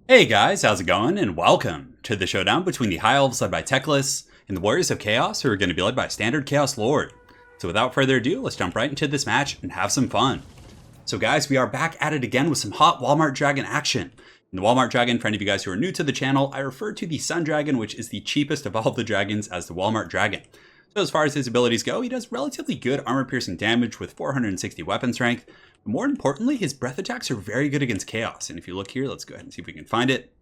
Hey guys, how's it going? And welcome to the showdown between the High Elves led by TECLIS and the Warriors of Chaos, who are going to be led by Standard Chaos Lord. So without further ado, let's jump right into this match and have some fun. So guys, we are back at it again with some hot Walmart Dragon action. In the Walmart Dragon, for any of you guys who are new to the channel, I refer to the Sun Dragon, which is the cheapest of all of the dragons, as the Walmart Dragon. So as far as his abilities go, he does relatively good armor-piercing damage with 460 weapon strength. But more importantly, his breath attacks are very good against Chaos. And if you look here, let's go ahead and see if we can find it.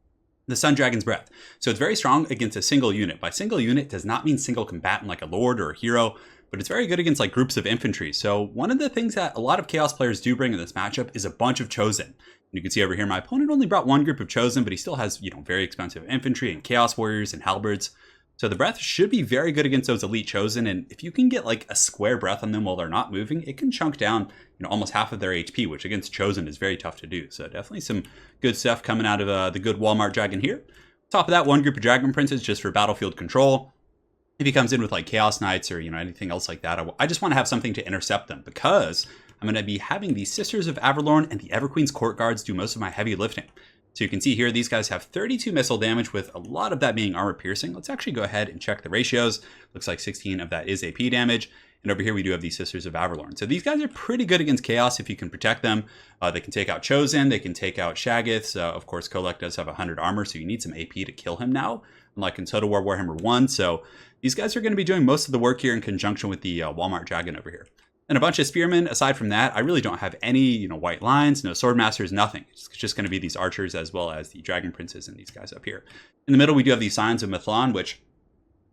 The Sun Dragon's Breath. So it's very strong against a single unit. By single unit does not mean single combatant like a Lord or a hero, but it's very good against like groups of infantry. So one of the things that a lot of Chaos players do bring in this matchup is a bunch of Chosen. And you can see over here, my opponent only brought one group of Chosen, but he still has, very expensive infantry and Chaos Warriors and Halberds. So the breath should be very good against those elite Chosen, and if you can get like a square breath on them while they're not moving, it can chunk down almost half of their HP, which against Chosen is very tough to do. So definitely some good stuff coming out of the good Walmart Dragon here. Top of that, one group of Dragon Princes just for battlefield control. If he comes in with like Chaos Knights or anything else like that, I just want to have something to intercept them, because I'm going to be having the Sisters of Averlorn and the Everqueen's Court Guards do most of my heavy lifting. So you can see here, these guys have 32 missile damage, with a lot of that being armor piercing. Let's actually go ahead and check the ratios. Looks like 16 of that is AP damage. And over here we do have the Sisters of Averlorn. So these guys are pretty good against Chaos if you can protect them. They can take out Chosen, they can take out Shaggoths. Of course, Kolek does have 100 armor, so you need some AP to kill him now, unlike in Total War Warhammer 1. So these guys are going to be doing most of the work here in conjunction with the Walmart Dragon over here. And a bunch of spearmen. Aside from that, I really don't have any, white lines, no swordmasters, nothing. It's just going to be these archers as well as the dragon princes and these guys up here. In the middle, we do have these signs of Mithlon, which,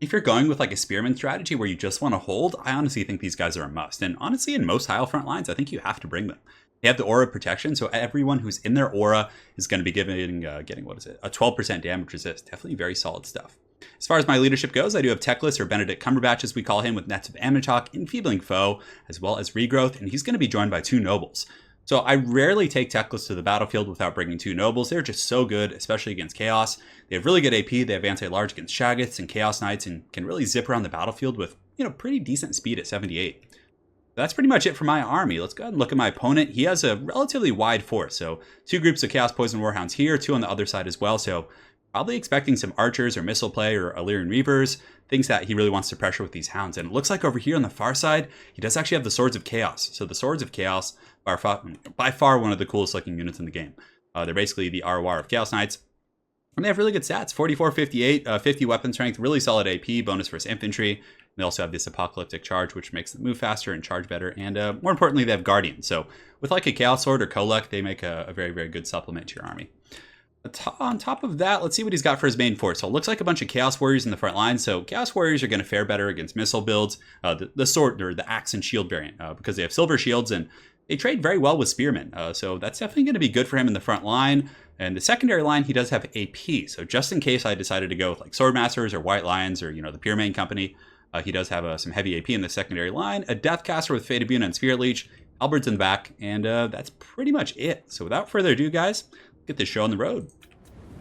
if you're going with like a spearman strategy where you just want to hold, I honestly think these guys are a must. And honestly, in most High front lines, I think you have to bring them. They have the aura protection, so everyone who's in their aura is going to be getting a 12% damage resist. Definitely very solid stuff. As far as my leadership goes, I do have TECLIS, or Benedict Cumberbatch as we call him, with Nets of Amnichok, Enfeebling Foe, as well as Regrowth, and he's going to be joined by 2 Nobles. So I rarely take TECLIS to the battlefield without bringing 2 Nobles. They're just so good, especially against Chaos. They have really good AP, they have anti-large against Shaggoths and Chaos Knights, and can really zip around the battlefield with, pretty decent speed at 78. That's pretty much it for my army. Let's go ahead and look at my opponent. He has a relatively wide force, so 2 groups of Chaos Poison Warhounds here, 2 on the other side as well, so probably expecting some archers or missile play or Illyrian Reavers, things that he really wants to pressure with these hounds. And it looks like over here on the far side, he does actually have the Swords of Chaos. So the Swords of Chaos are by far one of the coolest looking units in the game. They're basically the ROR of Chaos Knights. And they have really good stats, 44, 58, 50 weapon strength, really solid AP, bonus versus infantry. They also have this Apocalyptic Charge, which makes them move faster and charge better. And more importantly, they have Guardian. So with like a Chaos Sword or Kolek, they make a very, very good supplement to your army. On top of that, let's see what he's got for his main force. So it looks like a bunch of Chaos Warriors in the front line. So Chaos Warriors are going to fare better against missile builds, the sword or the axe and shield variant, because they have silver shields and they trade very well with spearmen. So that's definitely going to be good for him in the front line. And the secondary line, he does have AP. So just in case I decided to go with like Swordmasters or White Lions or, the Pyrmane Company, he does have some heavy AP in the secondary line. A Deathcaster with Fate Abuna and Spirit Leech, Halberds in the back, and that's pretty much it. So without further ado, guys, get this show on the road.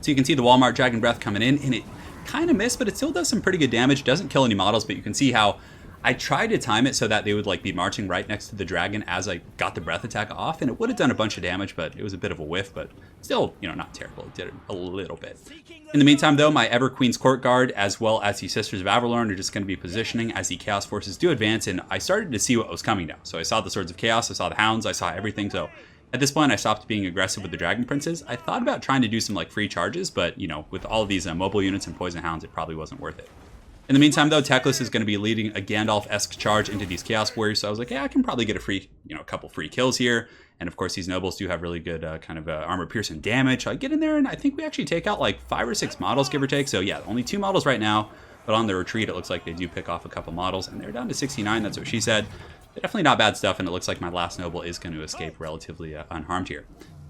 So you can see the Walmart Dragon Breath coming in, and it kind of missed, but it still does some pretty good damage. Doesn't kill any models, but you can see how I tried to time it so that they would like be marching right next to the dragon as I got the breath attack off, and it would have done a bunch of damage, but it was a bit of a whiff, but still, not terrible. It did it a little bit. In the meantime, though, my Everqueen's Court Guard as well as the Sisters of Averlorn are just going to be positioning as the Chaos forces do advance, and I started to see what was coming now. So I saw the Swords of Chaos, I saw the Hounds, I saw everything, so at this point, I stopped being aggressive with the Dragon Princes. I thought about trying to do some like free charges, but with all of these mobile units and Poison Hounds, it probably wasn't worth it. In the meantime, though, TECLIS is going to be leading a Gandalf-esque charge into these Chaos Warriors, so I was like, yeah, I can probably get a free, a couple free kills here. And of course, these Nobles do have really good armor-piercing damage. So I get in there, and I think we actually take out like 5 or 6 models, give or take. So yeah, only 2 models right now, but on the retreat, it looks like they do pick off a couple models, and they're down to 69. That's what she said. Definitely not bad stuff, and it looks like my last Noble is going to escape relatively unharmed here.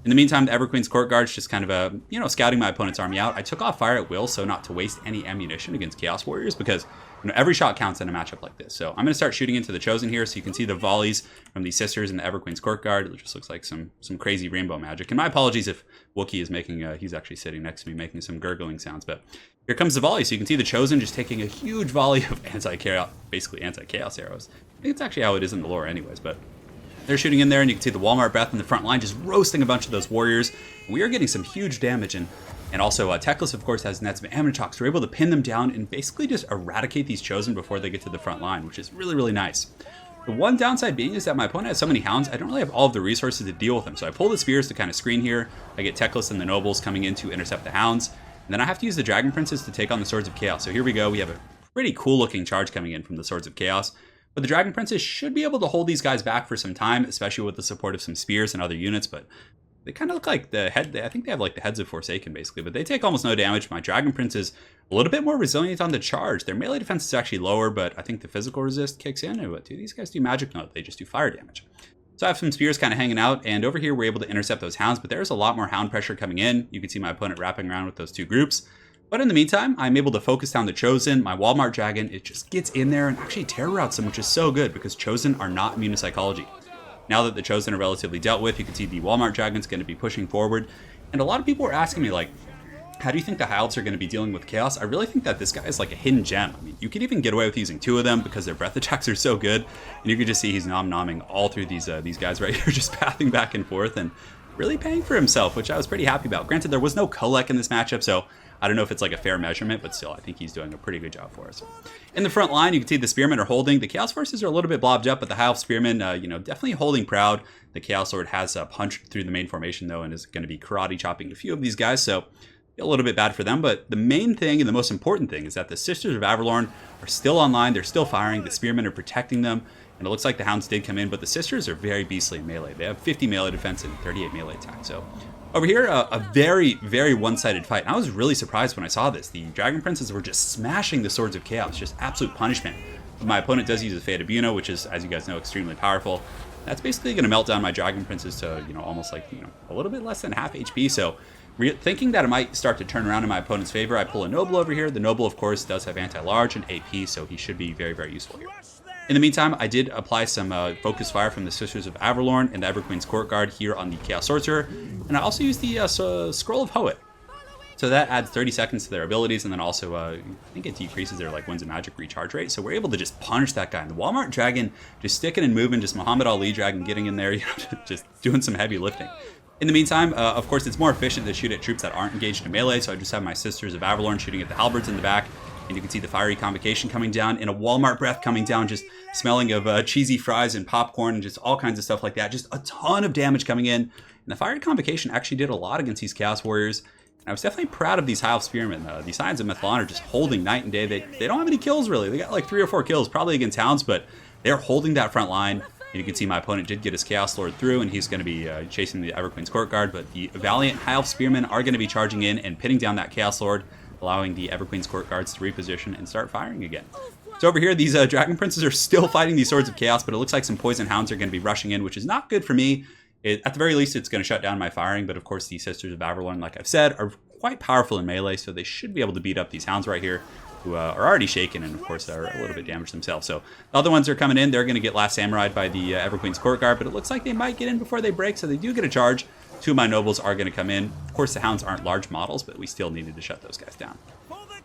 In the meantime, the Everqueen's Court Guard's just kind of scouting my opponent's army out. I took off fire at will, so not to waste any ammunition against Chaos Warriors, because every shot counts in a matchup like this. So I'm going to start shooting into the Chosen here, so you can see the volleys from the Sisters and the Everqueen's Court Guard. It just looks like some crazy rainbow magic. And my apologies if Wookiee is making, he's actually sitting next to me making some gurgling sounds, but here comes the volley. So you can see the Chosen just taking a huge volley of basically anti-chaos arrows. I think it's actually how it is in the lore anyways, but they're shooting in there, and you can see the Walmart Breath in the front line just roasting a bunch of those warriors. We are getting some huge damage, and And also, TECLIS, of course, has nets of Ammonitox, so we're able to pin them down and basically just eradicate these Chosen before they get to the front line, which is really, really nice. The one downside being is that my opponent has so many Hounds, I don't really have all of the resources to deal with them. So I pull the Spears to kind of screen here. I get TECLIS and the Nobles coming in to intercept the Hounds. And then I have to use the Dragon Princes to take on the Swords of Chaos. So here we go. We have a pretty cool looking charge coming in from the Swords of Chaos. But the Dragon Princes should be able to hold these guys back for some time, especially with the support of some Spears and other units. But they kind of look like the head. I think they have like the heads of Forsaken basically, but they take almost no damage. My Dragon Prince is a little bit more resilient on the charge. Their melee defense is actually lower, but I think the physical resist kicks in. And what do these guys do? Magic? No, they just do fire damage. So I have some Spears kind of hanging out, and over here we're able to intercept those Hounds, but there's a lot more Hound pressure coming in. You can see my opponent wrapping around with those two groups. But in the meantime, I'm able to focus down the Chosen. My Walmart Dragon, it just gets in there and actually terror routes them, which is so good because Chosen are not immune to psychology. Now that the Chosen are relatively dealt with, you can see the Walmart Dragon's going to be pushing forward. And a lot of people are asking me, like, how do you think the High Elves are going to be dealing with Chaos? I really think that this guy is like a hidden gem. I mean, you could even get away with using two of them because their breath attacks are so good. And you can just see he's nom-nomming all through these guys right here, just pathing back and forth and really paying for himself, which I was pretty happy about. Granted, there was no Kolek in this matchup, so I don't know if it's like a fair measurement, but still, I think he's doing a pretty good job for us. In the front line, you can see the Spearmen are holding. The Chaos Forces are a little bit blobbed up, but the High Elf Spearmen, definitely holding proud. The Chaos Lord has punched through the main formation, though, and is going to be karate chopping a few of these guys, so a little bit bad for them. But the main thing and the most important thing is that the Sisters of Avalorn are still online. They're still firing. The Spearmen are protecting them, and it looks like the Hounds did come in, but the Sisters are very beastly in melee. They have 50 melee defense and 38 melee attack, so over here, a very, very one-sided fight. And I was really surprised when I saw this. The Dragon Princes were just smashing the Swords of Chaos, just absolute punishment. But my opponent does use a Fate of Buno, which is, as you guys know, extremely powerful. That's basically going to melt down my Dragon Princes to, almost like, a little bit less than half HP. So thinking that it might start to turn around in my opponent's favor, I pull a Noble over here. The Noble, of course, does have anti-large and AP, so he should be very, very useful here. In the meantime, I did apply some Focus Fire from the Sisters of Avalorn and the Everqueen's Courtguard here on the Chaos Sorcerer, and I also used the Scroll of Hoet. So that adds 30 seconds to their abilities, and then also, I think it decreases their Winds of Magic recharge rate, so we're able to just punch that guy. And the Walmart Dragon, just sticking and moving, just Muhammad Ali Dragon getting in there, just doing some heavy lifting. In the meantime, of course, it's more efficient to shoot at troops that aren't engaged in melee, so I just have my Sisters of Avalorn shooting at the Halberds in the back. And you can see the Fiery Convocation coming down and a Walmart Breath coming down, just smelling of cheesy fries and popcorn and just all kinds of stuff like that. Just a ton of damage coming in. And the Fiery Convocation actually did a lot against these Chaos Warriors. And I was definitely proud of these High Elf Spearmen. The Scions of Mithlon are just holding night and day. They don't have any kills, really. They got like 3 or 4 kills, probably against Hounds, but they're holding that front line. And you can see my opponent did get his Chaos Lord through, and he's going to be chasing the Everqueen's Courtguard. But the valiant High Elf Spearmen are going to be charging in and pinning down that Chaos Lord, allowing the Everqueen's Courtguards to reposition and start firing again. So over here, these Dragon Princes are still fighting these Swords of Chaos, but it looks like some Poison Hounds are going to be rushing in, which is not good for me. At the very least, it's going to shut down my firing, but of course, the Sisters of Avalorn, like I've said, are quite powerful in melee, so they should be able to beat up these Hounds right here, who are already shaken and, of course, are a little bit damaged themselves. So the other ones are coming in. They're going to get Last Samurai'd by the Everqueen's Courtguard, but it looks like they might get in before they break, so they do get a charge. 2 of my Nobles are going to come in. Of course, the Hounds aren't large models, but we still needed to shut those guys down.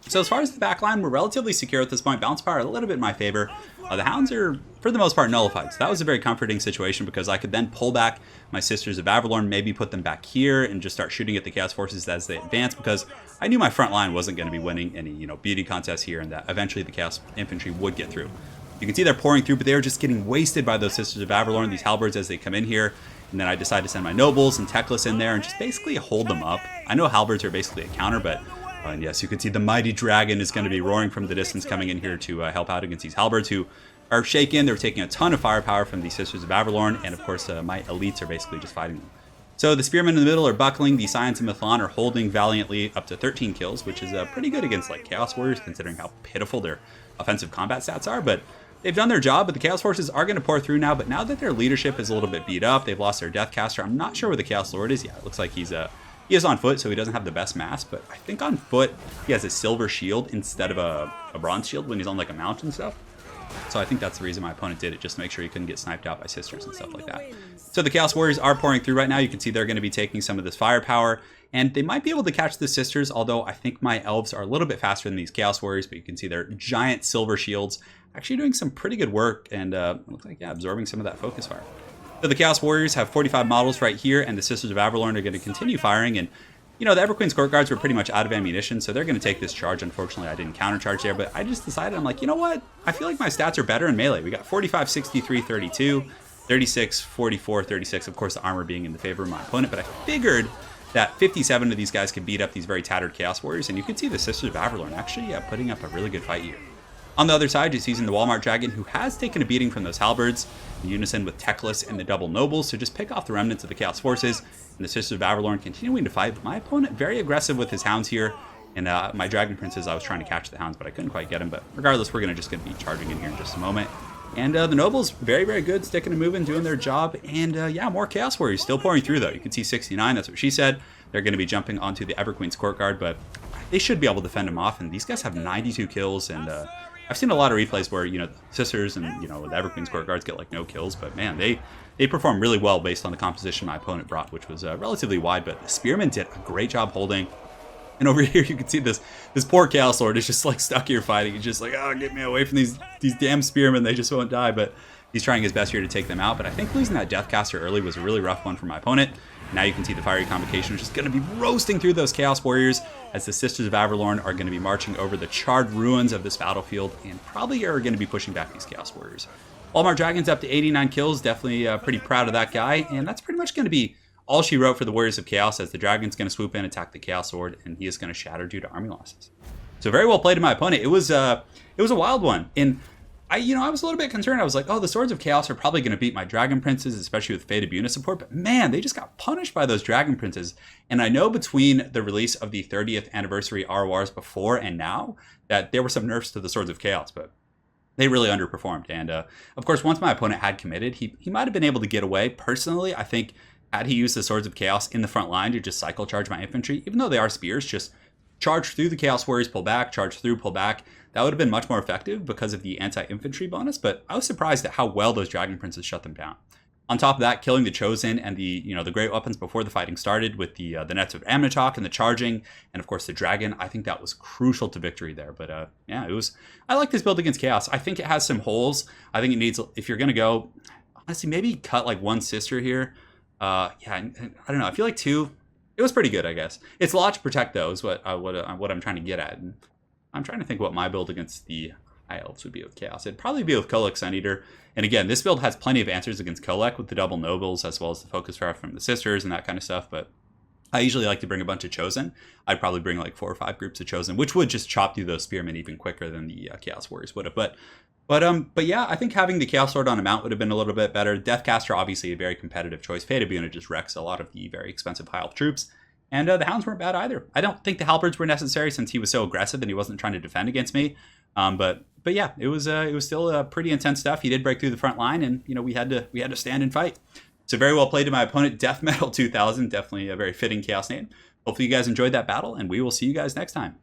So as far as the backline, we're relatively secure at this point. Bounce power a little bit in my favor. The Hounds are, for the most part, nullified. So that was a very comforting situation because I could then pull back my Sisters of Avalorn, maybe put them back here and just start shooting at the Chaos Forces as they advance, because I knew my front line wasn't going to be winning any, beauty contests here, and that eventually the Chaos Infantry would get through. You can see they're pouring through, but they're just getting wasted by those Sisters of Avalorn, these Halberds, as they come in here. And then I decided to send my Nobles and TECLIS in there and just basically hold them up. I know Halberds are basically a counter, but and yes, you can see the mighty dragon is going to be roaring from the distance, coming in here to help out against these Halberds, who are shaken. They're taking a ton of firepower from the Sisters of Avalorn, and of course, my elites are basically just fighting them. So the Spearmen in the middle are buckling. The Scions of Mithlon are holding valiantly, up to 13 kills, which is pretty good against like Chaos Warriors, considering how pitiful their offensive combat stats are. But they've done their job, but the Chaos Forces are going to pour through now. But now that their leadership is a little bit beat up, they've lost their Deathcaster. I'm not sure where the Chaos Lord is. Yeah, it looks like he is on foot, so he doesn't have the best mass, but I think on foot he has a silver shield instead of a bronze shield when he's on like a mount and stuff. So I think that's the reason my opponent did it, just to make sure he couldn't get sniped out by Sisters and stuff like that. So the Chaos Warriors are pouring through right now. You can see they're going to be taking some of this firepower, and they might be able to catch the Sisters, although I think my Elves are a little bit faster than these Chaos Warriors, but you can see their giant silver shields actually doing some pretty good work, and it looks like, yeah, absorbing some of that focus fire. So the Chaos Warriors have 45 models right here, and the Sisters of Avalorn are going to continue firing, and you know, the Everqueen's Court Guards were pretty much out of ammunition, so they're going to take this charge. Unfortunately, I didn't countercharge there, but I just decided, I'm like, you know what? I feel like my stats are better in melee. We got 45, 63, 32, 36, 44, 36. Of course, the armor being in the favor of my opponent, but I figured that 57 of these guys could beat up these very tattered Chaos Warriors, and you could see the Sisters of Avalorn actually putting up a really good fight here. On the other side, just using the Walmart Dragon, who has taken a beating from those halberds, in unison with TECLIS and the double nobles, to just pick off the remnants of the Chaos Forces, and the Sisters of Avalorn continuing to fight. But my opponent very aggressive with his hounds here, and my Dragon Princes, I was trying to catch the hounds, but I couldn't quite get him. But regardless, we're just going to be charging in here in just a moment. And the nobles, very, very good, sticking and moving, doing their job. And yeah, more Chaos Warriors still pouring through, though. You can see 69, that's what she said. They're going to be jumping onto the Everqueen's Court Guard, but they should be able to fend them off. And these guys have 92 kills, and I've seen a lot of replays where, you know, the Sisters and, you know, the Everqueen's Court Guards get like no kills, but man, they perform really well based on the composition my opponent brought, which was relatively wide. But the Spearmen did a great job holding. And over here, you can see this poor Chaos Lord is just like stuck here fighting. He's just like, oh, get me away from these damn Spearmen. They just won't die. But he's trying his best here to take them out. But I think losing that Deathcaster early was a really rough one for my opponent. Now you can see the Fiery Convocation is just going to be roasting through those Chaos Warriors as the Sisters of Avalorn are going to be marching over the charred ruins of this battlefield and probably are going to be pushing back these Chaos Warriors. Walmart Dragon's up to 89 kills. Definitely pretty proud of that guy. And that's pretty much going to be all she wrote for the Warriors of Chaos, as the Dragon's going to swoop in, attack the Chaos Sword, and he is going to shatter due to army losses. So very well played to my opponent. It was a wild one. And I was a little bit concerned. I was like, oh, the Swords of Chaos are probably going to beat my Dragon Princes, especially with Fate of Buna support. But man, they just got punished by those Dragon Princes. And I know between the release of the 30th anniversary RORs before and now that there were some nerfs to the Swords of Chaos, but they really underperformed. And of course, once my opponent had committed, he might have been able to get away. Personally, I think had he used the Swords of Chaos in the front line to just cycle charge my infantry, even though they are spears, just charge through the Chaos Warriors, pull back, charge through, pull back. That would have been much more effective because of the anti-infantry bonus, but I was surprised at how well those Dragon Princes shut them down. On top of that, killing the Chosen and the great weapons before the fighting started with the Nets of Amnitok and the charging, and of course the Dragon, I think that was crucial to victory there. But yeah, I like this build against Chaos. I think it has some holes. I think it needs, if you're going to go, honestly, maybe cut like one Sister here. Yeah, I don't know. I feel like two. It was pretty good, I guess. It's a lot to protect, though, is what I'm trying to get at. And I'm trying to think what my build against the High Elves would be with Chaos. It'd probably be with Kolek Sun Eater. And again, this build has plenty of answers against Kolek with the double nobles, as well as the focus fire from the Sisters and that kind of stuff. But I usually like to bring a bunch of Chosen. I'd probably bring like 4 or 5 groups of Chosen, which would just chop through those Spearmen even quicker than the Chaos Warriors would have. But yeah, I think having the Chaos Sword on a mount would have been a little bit better. Deathcaster, obviously a very competitive choice. Fate of Buna just wrecks a lot of the very expensive High Elf troops. And the Hounds weren't bad either. I don't think the Halberds were necessary since he was so aggressive and he wasn't trying to defend against me. But yeah, it was still pretty intense stuff. He did break through the front line, and we had to stand and fight. So very well played to my opponent, Death Metal 2000. Definitely a very fitting Chaos name. Hopefully you guys enjoyed that battle, and we will see you guys next time.